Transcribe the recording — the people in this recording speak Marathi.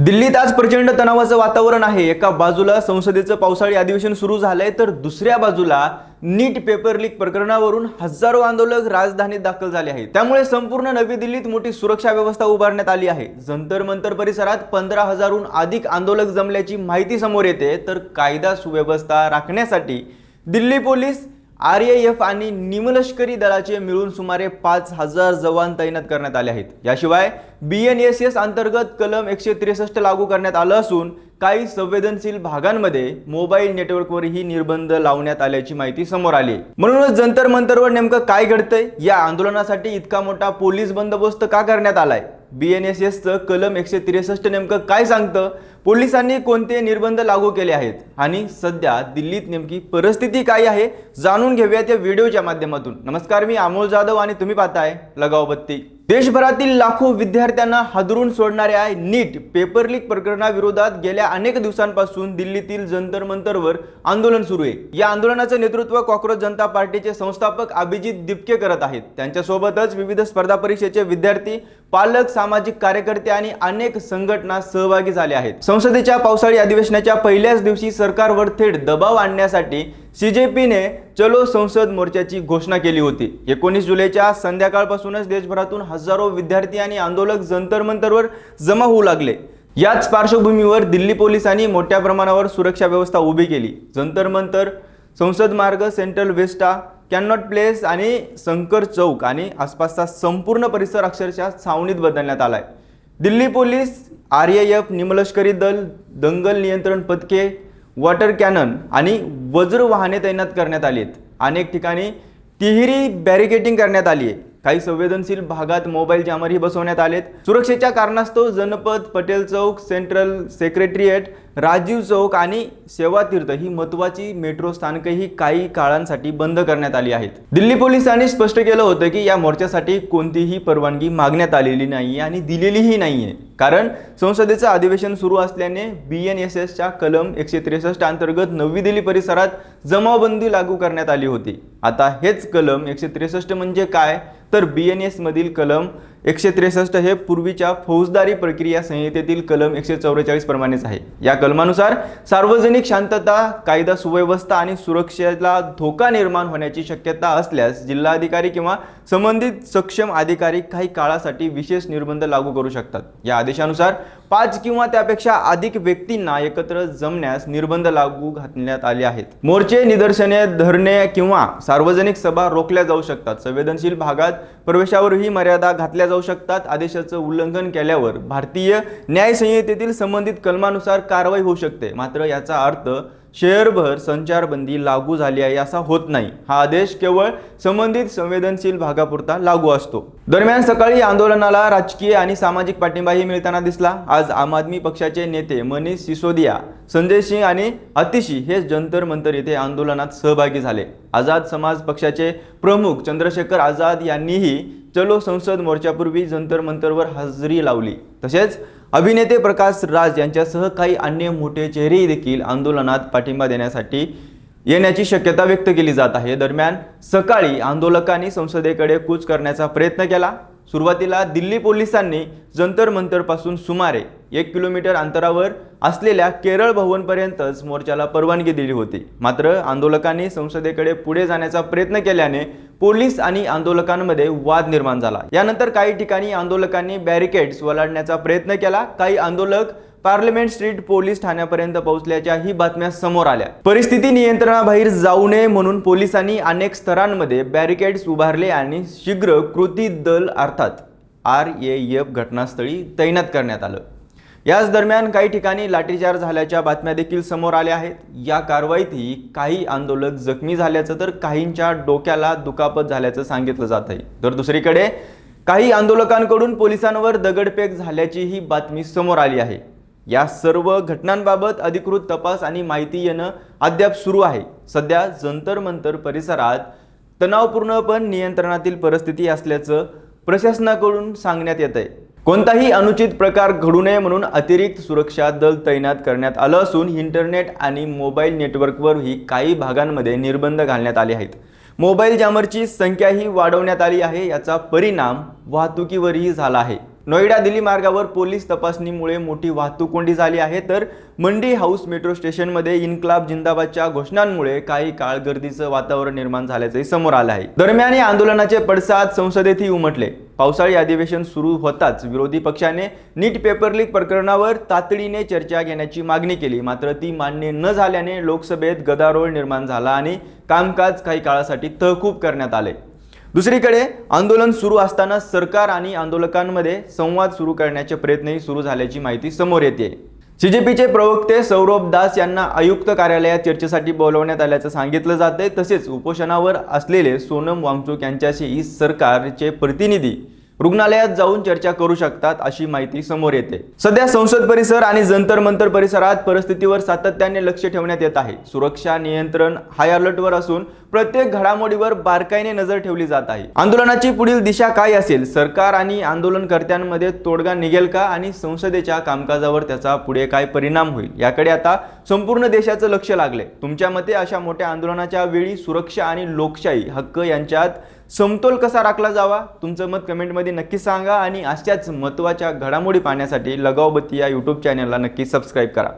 दिल्लीत आज प्रचंड तणावाचं वातावरण आहे। एका बाजूला संसदेचं पावसाळी अधिवेशन सुरू झालंय, तर दुसऱ्या बाजूला नीट पेपर लीक प्रकरणावरून हजारो आंदोलक राजधानीत दाखल झाले आहेत। त्यामुळे संपूर्ण नवी दिल्लीत मोठी सुरक्षा व्यवस्था उभारण्यात आली आहे। जंतर मंतर परिसरात 15,000हून अधिक आंदोलक जमल्याची माहिती समोर येते। तर कायदा सुव्यवस्था राखण्यासाठी दिल्ली पोलीस, RAF आणि निमलष्करी दलाचे मिळून सुमारे 5,000 जवान तैनात करण्यात आले आहेत। याशिवाय BNSS अंतर्गत कलम 163 लागू करण्यात आलं असून काही संवेदनशील भागांमध्ये मोबाईल नेटवर्कवरही निर्बंध लावण्यात आल्याची माहिती समोर आली। म्हणूनच जंतर मंतरवर नेमकं काय घडतंय, या आंदोलनासाठी इतका मोठा पोलीस बंदोबस्त का करण्यात आलाय, BNSSचं कलम 163 नेमकं काय सांगतं, पोलिसांनी कोणते निर्बंध लागू केले आहेत आणि सध्या दिल्लीत नेमकी परिस्थिती काय आहे जाणून घेऊयात या व्हिडिओच्या माध्यमातून। नमस्कार, मी अमोल जाधव आणि तुम्ही पाहताय लगाव बत्ती। देशभरातील लाखो विद्यार्थ्यांना हादरून सोडणाऱ्या नीट पेपर लीक प्रकरणाविरोधात गेल्या अनेक दिवसांपासून दिल्लीतील जंतर मंतरवर आंदोलन सुरू आहे। या आंदोलनाचं नेतृत्व कॉकरोच जनता पार्टीचे संस्थापक अभिजित दिपके करत आहेत। त्यांच्यासोबतच विविध स्पर्धा परीक्षेचे विद्यार्थी, पालक, सामाजिक कार्यकर्ते आणि अनेक संघटना सहभागी झाले आहेत। संसदेच्या पावसाळी अधिवेशनाच्या पहिल्याच दिवशी सरकारवर थेट दबाव आणण्यासाठी CJPने चलो संसद मोर्चाची घोषणा केली होती। 19 जुलैच्या संध्याकाळपासूनच देशभरातून हजारो विद्यार्थी आणि आंदोलक जंतर मंतरवर जमा होऊ लागले। याच पार्श्वभूमीवर दिल्ली पोलिसांनी मोठ्या प्रमाणावर सुरक्षा व्यवस्था उभी केली। जंतर मंतर, संसद मार्ग, सेंट्रल विस्टा, कॅनॉट प्लेस आणि शंकर चौक आणि आसपासचा संपूर्ण परिसर अक्षरशः छावणीत बदलण्यात आलाय। दिल्ली पोलीस, RAF, निमलष्करी दल, दंगल नियंत्रण पथके, वॉटर कॅनन आणि वज्र वाहने तैनात करण्यात आली आहेत। अनेक ठिकाणी तिहेरी बॅरिकेडिंग करण्यात आली आहे। काही संवेदनशील भागात मोबाईल जॅमरही बसवण्यात आलेत। सुरक्षेच्या कारणास्तव जनपद, पटेल चौक, सेंट्रल सेक्रेटरिएट, राजीव चौक आणि सेवा तीर्थ ही महत्त्वाची मेट्रो स्थानकही काही काळांसाठी बंद करण्यात आली आहेत। दिल्ली पोलिसांनी स्पष्ट केलं होतं की या मोर्चासाठी कोणतीही परवानगी मागण्यात आलेली नाहीये आणि दिलेलीही नाहीये, कारण संसदेचं अधिवेशन सुरू असल्याने BNSSच्या कलम 163 अंतर्गत नवी दिल्ली परिसरात जमावबंदी लागू करण्यात आली होती। आता हेच कलम 163 म्हणजे काय, तर BNS मधील कलम 163 हे पूर्वीच्या फौजदारी प्रक्रिया संहितेतील कलम 144 प्रमाणेच आहे। या कलमानुसार सार्वजनिक शांतता, कायदा सुव्यवस्था आणि सुरक्षेला धोका निर्माण होण्याची शक्यता असल्यास जिल्हाधिकारी किंवा संबंधित सक्षम अधिकारी काही काळासाठी विशेष निर्बंध लागू करू शकतात। या आदेशानुसार 5 किंवा त्यापेक्षा अधिक व्यक्तींना एकत्र जमण्यास निर्बंध लागू घालण्यात आले आहेत। मोर्चे, निदर्शने, धरणे किंवा सार्वजनिक सभा रोखल्या जाऊ शकतात। संवेदनशील भागात प्रवेशावरही मर्यादा घातल्या जाऊ शकतात। आदेशाचं उल्लंघन केल्यावर भारतीय न्याय संहितेतील संबंधित कलमानुसार कारवाई होऊ शकते। मात्र याचा अर्थ शहरभर संचारबंदी लागू झाली आहे असा होत नाही। हा आदेश केवळ संबंधित संवेदनशील भागापुरता लागू असतो। दरम्यान सकाळी आंदोलनाला राजकीय आणि सामाजिक पाठिंबाही मिळताना दिसला। आज आम आदमी पक्षाचे नेते मनीष सिसोदिया, संजय सिंह आणि अतिशी हे जंतर मंतर येथे आंदोलनात सहभागी झाले। आझाद समाज पक्षाचे प्रमुख चंद्रशेखर आझाद यांनीही चलो संसद मोर्चापूर्वी जंतर मंतरवर हजेरी लावली। तसेच अभिनेते प्रकाश राज यांच्यासह काही अन्य मोठे चेहरे देखील आंदोलनात पाठिंबा देण्यासाठी येण्याची शक्यता व्यक्त केली जात आहे। दरम्यान सकाळी आंदोलकांनी संसदेकडे कूच करण्याचा प्रयत्न केला। सुरुवातीला दिल्ली पोलिसांनी जंतर मंतरपासून सुमारे 1 किलोमीटर अंतरावर असलेल्या केरळ भवनपर्यंतच मोर्चाला परवानगी दिली होती। मात्र आंदोलकांनी संसदेकडे पुढे जाण्याचा प्रयत्न केल्याने पोलीस आणि आंदोलकांमध्ये वाद निर्माण झाला। यानंतर काही ठिकाणी आंदोलकांनी बॅरिकेड्स ओलांडण्याचा प्रयत्न केला। काही आंदोलक पार्लमेंट स्ट्रीट पोलीस ठाण्यापर्यंत पोहोचल्याच्याही बातम्या समोर आल्या। परिस्थिती नियंत्रणाबाहेर जाऊ नये म्हणून पोलिसांनी अनेक स्तरांमध्ये बॅरिकेड्स उभारले आणि शीघ्र कृती दल अर्थात RAF घटनास्थळी तैनात करण्यात आलं। याच दरम्यान काही ठिकाणी लाठीचार्ज झाल्याच्या बातम्या देखील समोर आल्या आहेत। या कारवाईतही काही आंदोलक जखमी झाल्याचं तर काहींच्या डोक्याला दुखापत झाल्याचं सांगितलं जात आहे। तर दुसरीकडे काही आंदोलकांकडून पोलिसांवर दगडफेक झाल्याचीही बातमी समोर आली आहे। या सर्व घटनांबाबत अधिकृत तपास आणि माहिती येणं अद्याप सुरू आहे। सध्या जंतर मंतर परिसरात तणावपूर्ण पण नियंत्रणातील परिस्थिती असल्याचं प्रशासनाकडून सांगण्यात येत आहे। कोणताही अनुचित प्रकार घडू नये म्हणून अतिरिक्त सुरक्षा दल तैनात करण्यात आलं असून इंटरनेट आणि मोबाईल नेटवर्कवरही काही भागांमध्ये निर्बंध घालण्यात आले आहेत। मोबाईल जॅमरची संख्याही वाढवण्यात आली आहे। याचा परिणाम वाहतुकीवरही झाला आहे। नोएडा दिल्ली मार्गावर पोलीस तपासणीमुळे मोठी वाहतूक कोंडी झाली आहे, तर मंडी हाऊस मेट्रो स्टेशनमध्ये इन्क्लाब जिंदाबादच्या घोषणांमुळे काही काळ गर्दीचं वातावरण निर्माण झाल्याचंही समोर आलं आहे। दरम्यान या आंदोलनाचे पडसाद संसदेतही उमटले। पावसाळी अधिवेशन सुरू होताच विरोधी पक्षाने नीट पेपर लीक प्रकरणावर तातडीने चर्चा घेण्याची मागणी केली, मात्र ती मान्य न झाल्याने लोकसभेत गदारोळ निर्माण झाला आणि कामकाज काही काळासाठी तहकूब करण्यात आले। दुसरीकडे आंदोलन सुरू असताना सरकार आणि आंदोलकांमध्ये संवाद सुरू करण्याचे प्रयत्नही सुरू झाल्याची माहिती समोर येते। सीजेपीचे प्रवक्ते सौरभ दास यांना आयुक्त कार्यालयात चर्चेसाठी बोलवण्यात आल्याचं सांगितलं जाते। तसेच उपोषणावर असलेले सोनम वांगचुक यांच्याशी सरकारचे प्रतिनिधी रुग्णालयात जाऊन चर्चा करू शकतात अशी माहिती समोर येते। सध्या संसद परिसर आणि जंतर मंतर परिसरात परिस्थितीवर सातत्याने लक्ष ठेवण्यात येत आहे। सुरक्षा नियंत्रण हाय अलर्टवर असून प्रत्येक घडामोडीवर बारकाईने नजर ठेवली जात आहे। आंदोलनाची पुढील दिशा काय असेल, सरकार आणि आंदोलनकर्त्यांमध्ये तोडगा निघेल का आणि संसदेच्या कामकाजावर त्याचा पुढे काय परिणाम होईल याकडे आता संपूर्ण देशाचं लक्ष लागले। तुमच्या मते अशा मोठ्या आंदोलनाच्या वेळी सुरक्षा आणि लोकशाही हक्क यांच्यात समतोल कसा राखला जावा? तुमचं मत कमेंटमध्ये नक्की सांगा आणि अशाच महत्त्वाच्या घडामोडी पाहण्यासाठी लगावबत्ती या YouTube चॅनलला नक्की सबस्क्राईब करा।